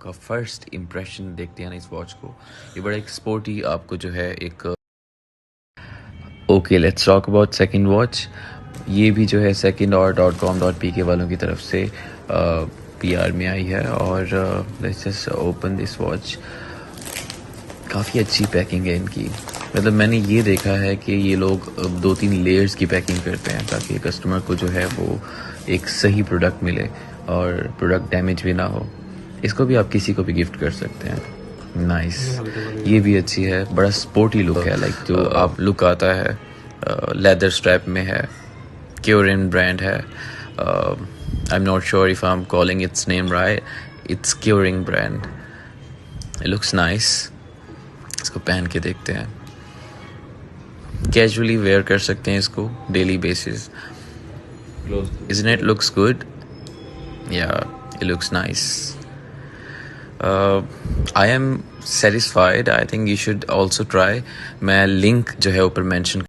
आपका first impression देखते हैं ना इस वॉच को, ये बड़ा एक स्पोर्टी आपको जो है एक okay let's talk about second watch. ये भी जो है सेकंड और .com.pk वालों की तरफ से PR में आई है और let's just open this watch. काफ़ी अच्छी पैकिंग है इनकी, मतलब मैंने ये देखा है कि ये लोग 2-3 लेयर्स की पैकिंग करते हैं ताकि कस्टमर को जो है वो एक सही प्रोडक्ट मिले और प्रोडक्ट डैमेज भी ना हो। इसको भी आप किसी को भी गिफ्ट कर सकते हैं। नाइस, ये भी अच्छी है, बड़ा स्पोर्टी लुक है, लाइक जो आप लुक आता है लेदर स्ट्रैप में है, क्योरिन ब्रांड है। I am not sure if I am calling it's name right, it's curing brand. It looks nice, इसको पहन के देखते हैं, कैजुअली वेयर कर सकते हैं इसको daily basis. Isn't it looks good? Yeah, it looks nice. I am satisfied. I think you should also try. मैं लिंक जो है ऊपर मेंशन